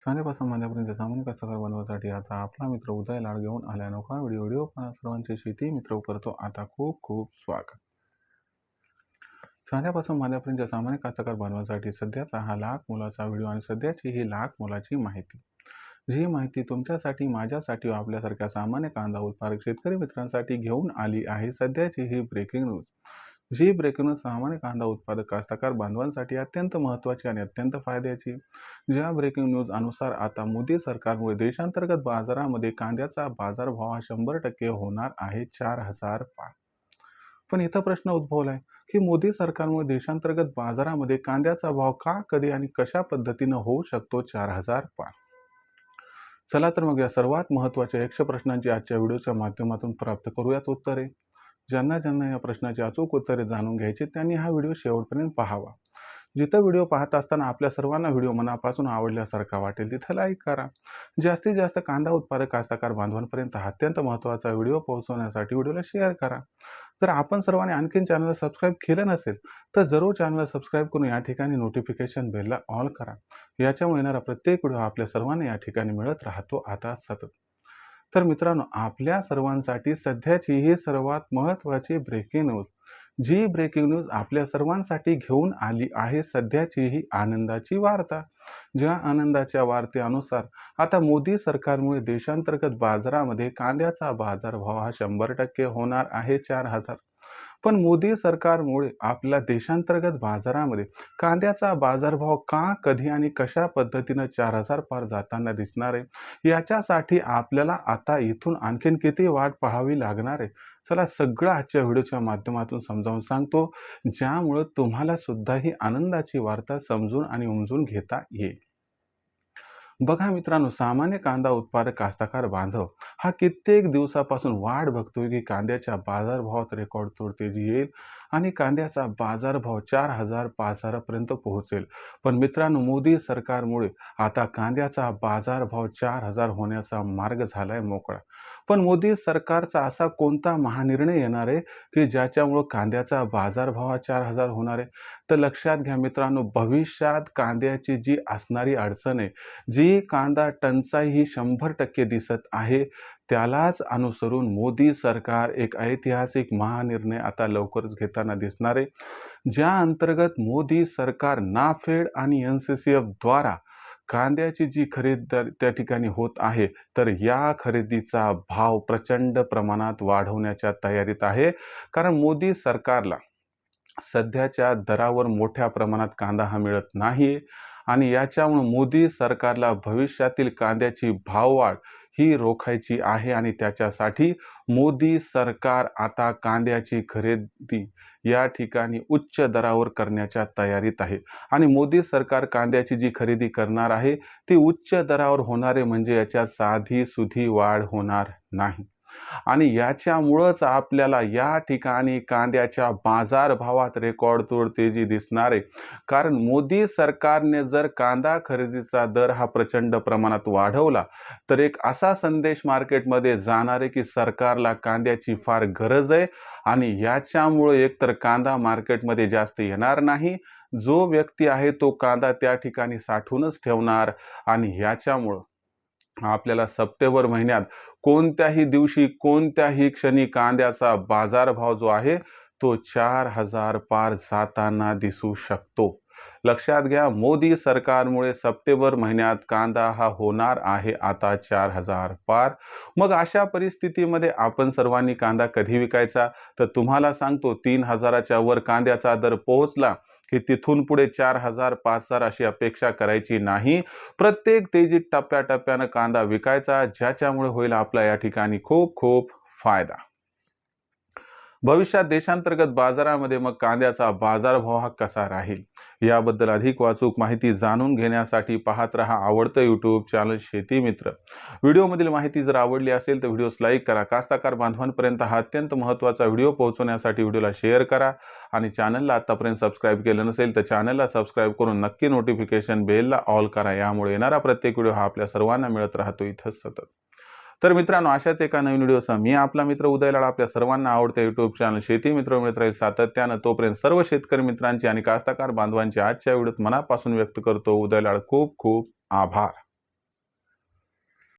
सानेपासून माझ्यापर्यंत सामान्य कष्टकार बनवण्यासाठी आता आपला मित्र उदय लाड घेऊन आला नोका व्हिडिओ सर्वांचे शेती मित्र करतो आता खूप खूप स्वागत। सानेपासून माझ्यापर्यंत सामान्य कष्टकार बनवण्यासाठी सध्याचा हा लाख मोलाचा व्हिडिओ आणि सध्याची ही लाख मोलाची माहिती, जी माहिती तुमच्यासाठी माझ्यासाठी व आपल्यासारख्या सामान्य कांदा उत्पादक शेतकरी मित्रांसाठी घेऊन आली आहे। सध्याची ही ब्रेकिंग न्यूज, जी ब्रेकिंग न्यूज सामान्य कांदा उत्पादक कास्तकार बांधवांसाठी अत्यंत महत्त्वाची आणि अत्यंत फायद्याची। ज्या ब्रेकिंग न्यूज अनुसार आता मोदी सरकारमुळे देशांतर्गत बाजारामध्ये कांद्याचा बाजारभाव हा 100% होणार आहे 4000 पार। पण इथं प्रश्न उद्भवलाय की मोदी सरकारमुळे देशांतर्गत बाजारामध्ये कांद्याचा भाव का, कधी आणि कशा पद्धतीनं होऊ शकतो 4000 पार। चला तर मग या सर्वात महत्त्वाच्या 100 प्रश्नांची आजच्या व्हिडिओच्या माध्यमातून प्राप्त करूयात उत्तरे। ज्यांना ज्यांना या प्रश्नाची अचूक उत्तरे जाणून घ्यायची त्यांनी हा व्हिडिओ शेवटपर्यंत पाहावा। जिथं व्हिडिओ पाहत असताना आपल्या सर्वांना व्हिडिओ मनापासून आवडल्यासारखा वाटेल तिथं लाईक करा। जास्तीत जास्त कांदा उत्पादक कास्तकार बांधवांपर्यंत हा अत्यंत महत्त्वाचा व्हिडिओ पोहोचवण्यासाठी व्हिडिओला शेअर करा। जर आपण सर्वांनी आणखीन चॅनलला सबस्क्राईब केलं नसेल तर जरूर चॅनलला सबस्क्राईब करून या ठिकाणी नोटिफिकेशन बेलला ऑल करा। याच्यामुळे येणारा प्रत्येक व्हिडिओ आपल्या सर्वांना या ठिकाणी मिळत राहतो आता सतत। तर मित्रांनो, आपल्या सर्वांसाठी सध्याची ही सर्वात महत्त्वाची ब्रेकिंग न्यूज, जी ब्रेकिंग न्यूज आपल्या सर्वांसाठी घेऊन आली आहे सध्याची ही आनंदाची वार्ता। ज्या आनंदाच्या वार्तेनुसार आता मोदी सरकारमुळे देशांतर्गत बाजारामध्ये कांद्याचा बाजारभाव हा 100% होणार आहे 4000। पण मोदी सरकारमुळे आपल्या देशांतर्गत बाजारामध्ये कांद्याचा बाजारभाव का, कधी आणि कशा पद्धतीनं 4000 पार जाताना दिसणार आहे, याच्यासाठी आपल्याला आता इथून आणखीन किती वाट पाहावी लागणार आहे, चला सगळं आजच्या व्हिडिओच्या माध्यमातून समजावून सांगतो, ज्यामुळे तुम्हाला सुद्धा ही आनंदाची वार्ता समजून आणि उमजून घेता येईल। बघा मित्रांनो, सामान्य कांदा उत्पादक कास्तकार बांधव हा कित्येक दिवसापासून वाट बघतोय की कांद्याच्या बाजारभावात रेकॉर्ड तोड तेजी येईल आणि कांद्याचा बाजारभाव 4000-5000 पर्यंत पोहोचेल। पण मित्रांनो, मोदी सरकारमुळे आता कांद्याचा बाजारभाव 4000 होण्याचा मार्ग झालाय मोकळा। पण मोदी सरकारचा असा कोणता महानिर्णय येणार आहे की ज्याच्यामुळे कांद्याचा बाजारभाव हा 4000 होणार आहे? तर लक्षात घ्या मित्रांनो, भविष्यात कांद्याची जी असणारी अडचण आहे, जी कांदा टंचाई ही 100% दिसत आहे, त्यालाच अनुसरून मोदी सरकार एक ऐतिहासिक महानिर्णय आता लवकरच घेताना दिसणार आहे, ज्या अंतर्गत मोदी सरकार नाफेड आणि NCCF द्वारा कांद्याची जी खरेदी त्या ठिकाणी होत आहे, तर या खरेदीचा भाव प्रचंड प्रमाणात वाढवण्याच्या तयारीत आहे। कारण मोदी सरकारला सध्याच्या दरावर मोठ्या प्रमाणात कांदा हा मिळत नाही आणि याच्यामुळे मोदी सरकारला भविष्यातील कांद्याची भाववाढ ही रोखायची आहे आणि त्याच्यासाठी मोदी सरकार आता कांद्याची खरेदी या ठिकाणी उच्च दरावर करण्याच्या तयारीत आहे। आणि मोदी सरकार कांद्याची जी खरेदी करणार आहे ती उच्च दरावर होणार आहे, म्हणजे याच्यात साधी सुधी वाढ होणार नाही आणि याच्यामुळेच आपल्याला या ठिकाणी कांद्याच्या बाजारभावात रेकॉर्ड तोड तेजी दिसणार आहे। कारण मोदी सरकारने जर कांदा खरेदीचा दर हा प्रचंड प्रमाणात वाढवला तर एक असा संदेश मार्केटमध्ये जाणार आहे की सरकारला कांद्याची फार गरज आहे आणि याच्यामुळे एकतर कांदा मार्केटमध्ये जास्त येणार नाही, जो व्यक्ती आहे तो कांदा त्या ठिकाणी साठवूनच ठेवणार आणि याच्यामुळे आपल्याला सप्टेंबर महिन्यात कोणत्याही दिवशी कोणत्याही क्षणी कांद्याचा बाजारभाव जो आहे तो 4000 पार जाताना दिसू शकतो। लक्षात घ्या, मोदी सरकारमुळे सप्टेंबर महिन्यात कांदा हा होणार आहे आता 4000 पार। मग अशा परिस्थितीमध्ये आपण सर्वांनी कांदा कधी विकायचा, तर तुम्हाला सांगतो 3000च्या वर कांद्याचा दर पोहोचला की तिथून पुढे 4000-5000 अशी अपेक्षा करायची नाही। प्रत्येक तेजीत टप्प्याटप्प्यानं कांदा विकायचा, ज्याच्यामुळे होईल आपला या ठिकाणी खूप खूप फायदा। भविष्यात देशांतर्गत बाजारामध्ये मग कांद्याचा बाजारभाव हा कसा राहील, याबद्दल अधिक वाचूक माहिती जाणून घेण्यासाठी पाहत रहा आवडतं यूट्यूब चॅनल शेती मित्र। व्हिडिओमधील माहिती जर आवडली असेल तर व्हिडिओस लाईक करा। कास्तकार बांधवांपर्यंत हा अत्यंत महत्त्वाचा व्हिडिओ पोहोचवण्यासाठी व्हिडिओला शेअर करा आणि चॅनलला आतापर्यंत सबस्क्राईब केलं नसेल तर चॅनलला सबस्क्राईब करून नक्की नोटिफिकेशन बेलला ऑल करा। यामुळे येणारा प्रत्येक व्हिडिओ हा आपल्या सर्वांना मिळत राहतो इथं सतत। तर मित्रांनो, अशाच एका नवीन व्हिडिओसह मी आपला मित्र उदय लाड आपल्या सर्वांना आवडते यूट्यूब चॅनल शेती मित्र मिळत राहील सातत्यानं। तोपर्यंत सर्व शेतकरी मित्रांची आणि कास्तकार बांधवांची आजच्या व्हिडिओत मनापासून व्यक्त करतो उदय लाड खूप खूप आभार।